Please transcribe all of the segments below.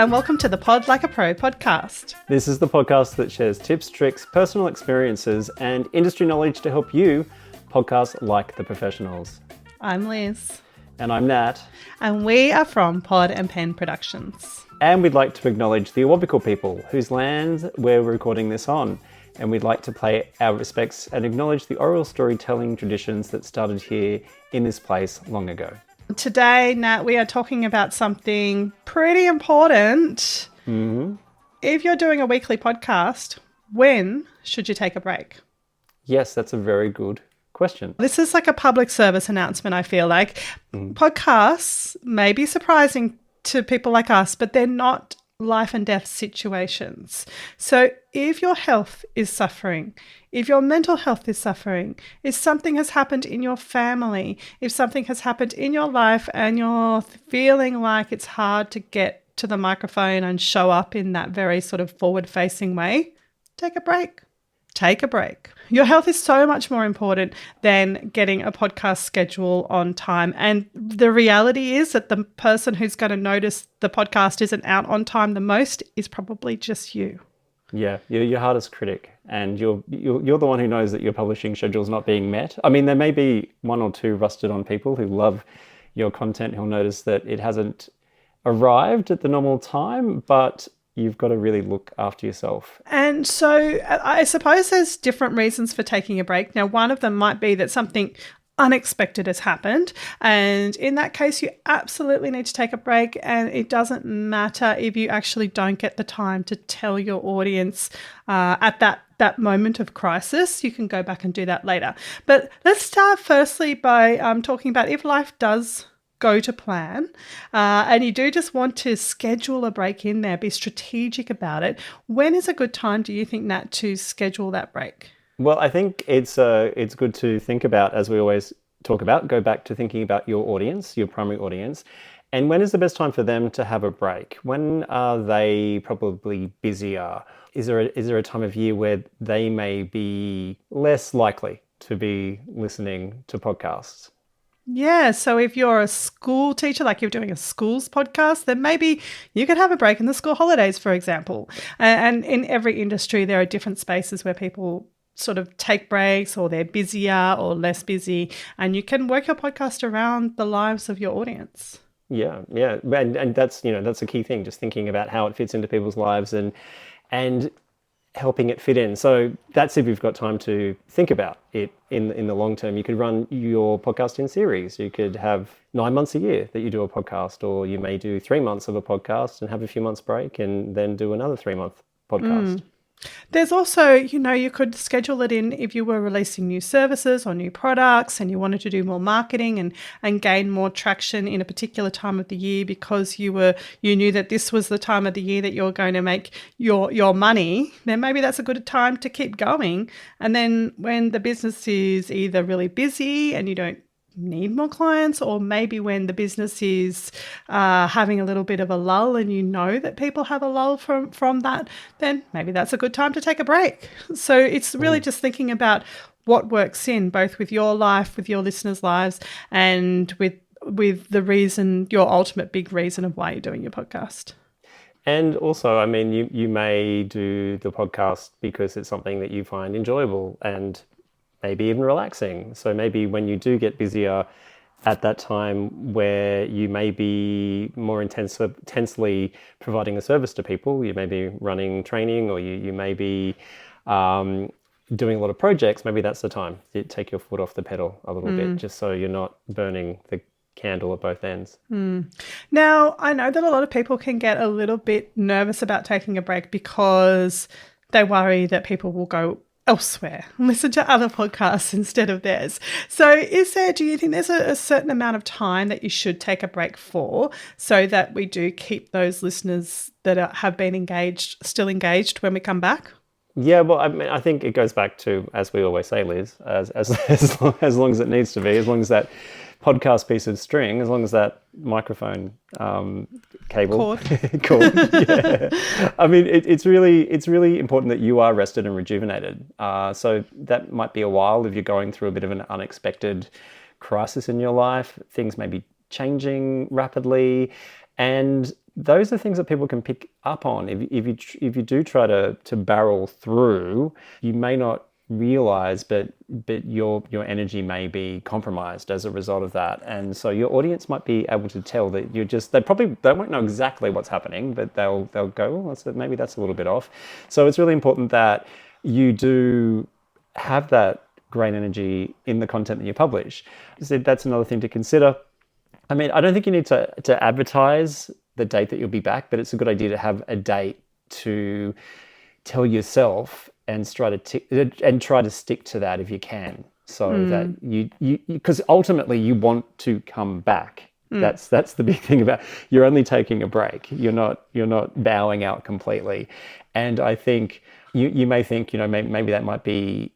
and welcome to the Pod Like a Pro podcast. This is the podcast that shares tips, tricks, personal experiences, and industry knowledge to help you podcast like the professionals. I'm Liz. And I'm Nat. And we are from Pod and Pen Productions. And we'd like to acknowledge the Awabakal people whose land we're recording this on. And we'd like to pay our respects and acknowledge the oral storytelling traditions that started here in this place long ago. Today, Nat, we are talking about something pretty important. Mm-hmm. If you're doing a weekly podcast, when should you take a break? Yes, that's a very good question. This is like a public service announcement, I feel like. Podcasts may be surprising to people like us, but they're not life and death situations. So if your health is suffering, if your mental health is suffering, if something has happened in your family, if something has happened in your life and you're feeling like it's hard to get to the microphone and show up in that very sort of forward-facing way, take a break. Take a break. Your health is so much more important than getting a podcast schedule on time. And the reality is that the person who's going to notice the podcast isn't out on time the most is probably just you. Yeah, you're your hardest critic, and you're the one who knows that your publishing schedule's not being met. I mean, there may be one or two rusted on people who love your content who'll notice that it hasn't arrived at the normal time, but you've got to really look after yourself. And so I suppose there's different reasons for taking a break. Now, one of them might be that something unexpected has happened. And in that case, you absolutely need to take a break. And it doesn't matter if you actually don't get the time to tell your audience at that moment of crisis. You can go back and do that later. But let's start firstly by talking about if life does go to plan and you do just want to schedule a break in there, be strategic about it. When is a good time, do you think, Nat, to schedule that break? Well, I think it's good to think about, as we always talk about, go back to thinking about your audience, your primary audience, and when is the best time for them to have a break? When are they probably busier? Is there a time of year where they may be less likely to be listening to podcasts? Yeah, so if you're a school teacher, like you're doing a schools podcast, then maybe you could have a break in the school holidays, for example. And in every industry, there are different spaces where people sort of take breaks, or they're busier or less busy, and you can work your podcast around the lives of your audience. Yeah. And that's a key thing, just thinking about how it fits into people's lives and helping it fit in. So that's if you've got time to think about it in the long term. You could run your podcast in series. You could have 9 months a year that you do a podcast, or you may do 3 months of a podcast and have a few months break and then do another 3-month podcast. There's also, you could schedule it in if you were releasing new services or new products and you wanted to do more marketing and gain more traction in a particular time of the year because you knew that this was the time of the year that you're going to make your money, then maybe that's a good time to keep going. And then when the business is either really busy and you don't need more clients, or maybe when the business is having a little bit of a lull and you know that people have a lull from that, then maybe that's a good time to take a break. So it's really just thinking about what works in both with your life, with your listeners' lives, and with the reason, your ultimate big reason of why you're doing your podcast. And also, I mean, you may do the podcast because it's something that you find enjoyable and maybe even relaxing. So maybe when you do get busier at that time where you may be more intensely providing a service to people, you may be running training, or you may be doing a lot of projects, maybe that's the time to take your foot off the pedal a little bit, just so you're not burning the candle at both ends. Now, I know that a lot of people can get a little bit nervous about taking a break because they worry that people will go elsewhere, listen to other podcasts instead of theirs. So do you think there's a certain amount of time that you should take a break for, so that we do keep those listeners that have been still engaged when we come back? Yeah, well, I mean, I think it goes back to, as we always say, Liz, as long as it needs to be, as long as that podcast piece of string, as long as that microphone cable cord. Yeah. I mean, it's really important that you are rested and rejuvenated. So that might be a while if you're going through a bit of an unexpected crisis in your life. Things may be changing rapidly, and those are things that people can pick up on. If you do try to barrel through, you may not realize, but your energy may be compromised as a result of that. And so your audience might be able to tell that they won't know exactly what's happening, but they'll go, oh, maybe that's a little bit off. So it's really important that you do have that great energy in the content that you publish. So that's another thing to consider. I mean, I don't think you need to advertise the date that you'll be back, but it's a good idea to have a date to tell yourself and try to stick to that if you can, so that you because ultimately you want to come back. That's the big thing about, you're only taking a break. You're not bowing out completely. And I think you may think, maybe that might be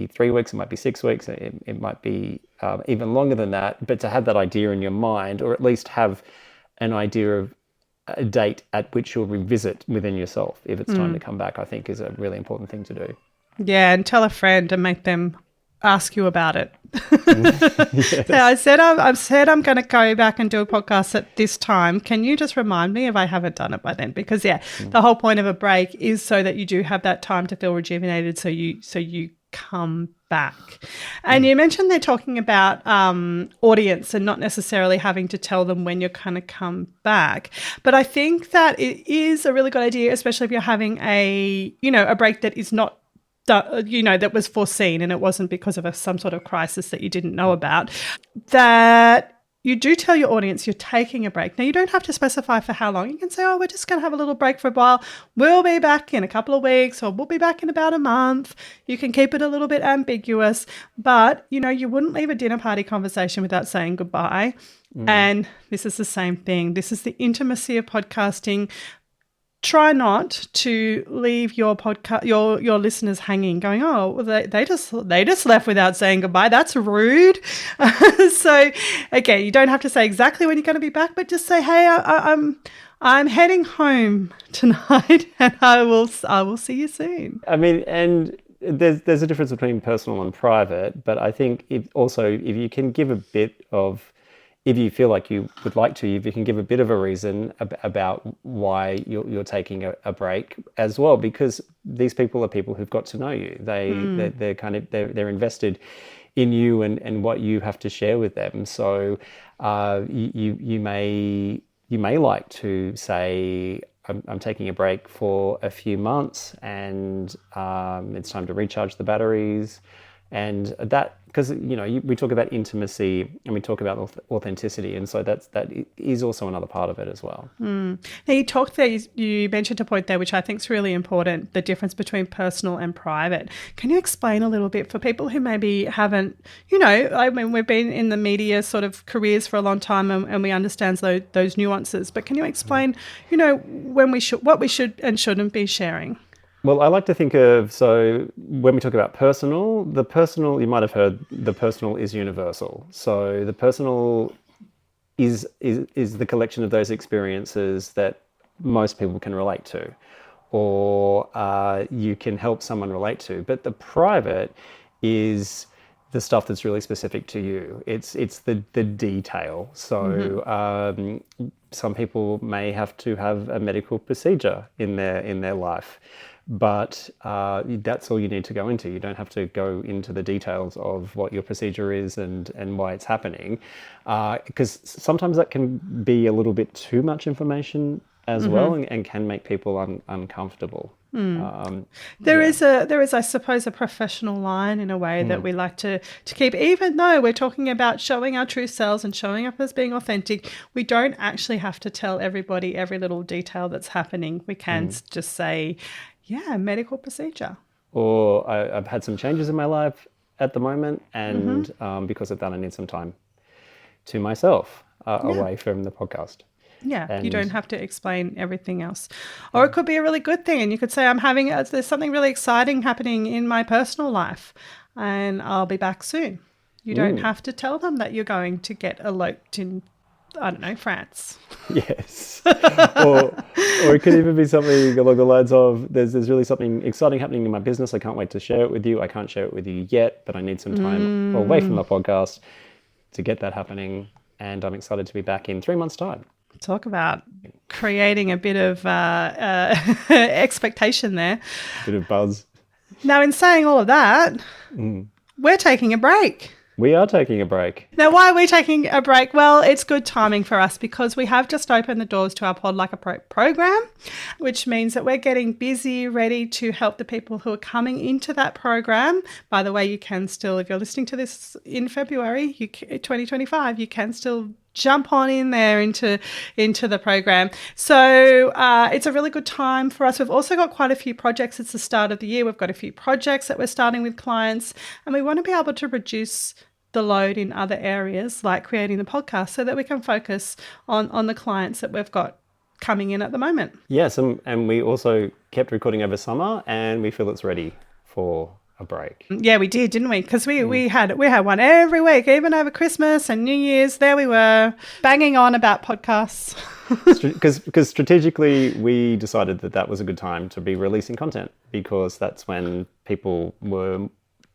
3 weeks, it might be 6 weeks, it might be even longer than that. But to have that idea in your mind, or at least have an idea of a date at which you'll revisit within yourself if it's time to come back, I think is a really important thing to do. Yeah, and tell a friend and make them ask you about it. Yes. So I've said I'm going to go back and do a podcast at this time. Can you just remind me if I haven't done it by then? Because the whole point of a break is so that you do have that time to feel rejuvenated, so you come back. And you mentioned they're talking about audience and not necessarily having to tell them when you're going to come back. But I think that it is a really good idea, especially if you're having a break that is not that was foreseen and it wasn't because of some sort of crisis that you didn't know about, that you do tell your audience you're taking a break. Now, you don't have to specify for how long. You can say, we're just going to have a little break for a while. We'll be back in a couple of weeks, or we'll be back in about a month. You can keep it a little bit ambiguous, but, you wouldn't leave a dinner party conversation without saying goodbye. And this is the same thing. This is the intimacy of podcasting. Try not to leave your podcast, your listeners hanging, going, they just left without saying goodbye. That's rude. So again, you don't have to say exactly when you're going to be back, but just say, hey, I'm heading home tonight, and I will see you soon. I mean, and there's a difference between personal and private, but I think if you can give a bit of, if you feel like you would like to, if you can give a bit of a reason about why you're taking a break as well, because these people are people who've got to know you. They're invested in you and what you have to share with them. So you may like to say, I'm taking a break for a few months, and it's time to recharge the batteries. And that, because we talk about intimacy and we talk about authenticity, and so that is also another part of it as well. Now, you mentioned a point there which I think is really important, the difference between personal and private. Can you explain a little bit for people who maybe haven't, we've been in the media sort of careers for a long time, and we understand those nuances, but can you explain, what we should and shouldn't be sharing? Well, I like to think of, so when we talk about personal, you might have heard, the personal is universal. So the personal is the collection of those experiences that most people can relate to, or you can help someone relate to. But the private is the stuff that's really specific to you. It's the detail. So some people may have to have a medical procedure in their life, but that's all you need to go into. You don't have to go into the details of what your procedure is and why it's happening, because sometimes that can be a little bit too much information as well, and can make people uncomfortable. There is, I suppose, a professional line in a way that we like to keep, even though we're talking about showing our true selves and showing up as being authentic. We don't actually have to tell everybody every little detail that's happening. We can just say, medical procedure. Or I've had some changes in my life at the moment, and because of that, I need some time to myself away from the podcast. Yeah, and you don't have to explain everything else. Or it could be a really good thing, and you could say, there's something really exciting happening in my personal life, and I'll be back soon. You don't have to tell them that you're going to get eloped in, I don't know, France. Yes. or it could even be something along the lines of, there's really something exciting happening in my business. I can't wait to share it with you. I can't share it with you yet, but I need some time away from the podcast to get that happening. And I'm excited to be back in 3 months' time. Talk about creating a bit of expectation there. Bit of buzz. Now, in saying all of that, we're taking a break. We are taking a break. Now, why are we taking a break? Well, it's good timing for us because we have just opened the doors to our Pod Like a Pro program, which means that we're getting busy, ready to help the people who are coming into that program. By the way, you can still, if you're listening to this in February 2025, you can still jump on in there into the program. So it's a really good time for us. We've also got quite a few projects. It's the start of the year. We've got a few projects that we're starting with clients, and we want to be able to reduce the load in other areas like creating the podcast so that we can focus on the clients that we've got coming in at the moment. Yes, and we also kept recording over summer, and we feel it's ready for a break. Yeah, we did, didn't we? Because we had one every week, even over Christmas and New Year's. There we were, banging on about podcasts. Because strategically, we decided that was a good time to be releasing content because that's when people were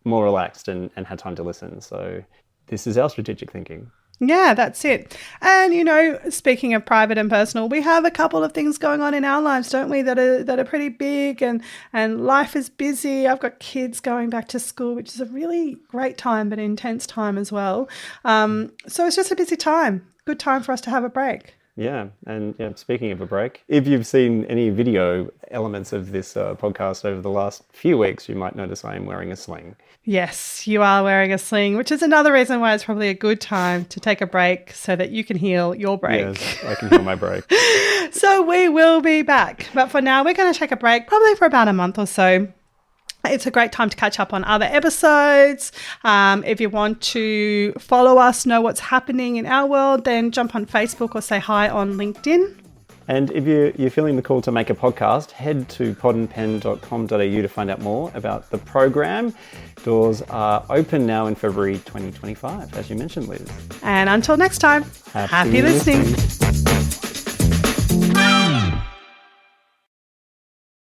more relaxed and had time to listen. So this is our strategic thinking. Yeah, that's it. And, you know, speaking of private and personal, we have a couple of things going on in our lives, don't we, that are pretty big, and life is busy. I've got kids going back to school, which is a really great time, but intense time as well. So it's just a busy time. Good time for us to have a break. Yeah, and speaking of a break, if you've seen any video elements of this podcast over the last few weeks, you might notice I am wearing a sling. Yes, you are wearing a sling, which is another reason why it's probably a good time to take a break so that you can heal your break. Yes, I can heal my break. So we will be back. But for now, we're going to take a break, probably for about a month or so. It's a great time to catch up on other episodes. If you want to follow us, know what's happening in our world, then jump on Facebook or say hi on LinkedIn. And if you're feeling the call to make a podcast, head to podandpen.com.au to find out more about the program. Doors are open now in February 2025, as you mentioned, Liz. And until next time, happy listening.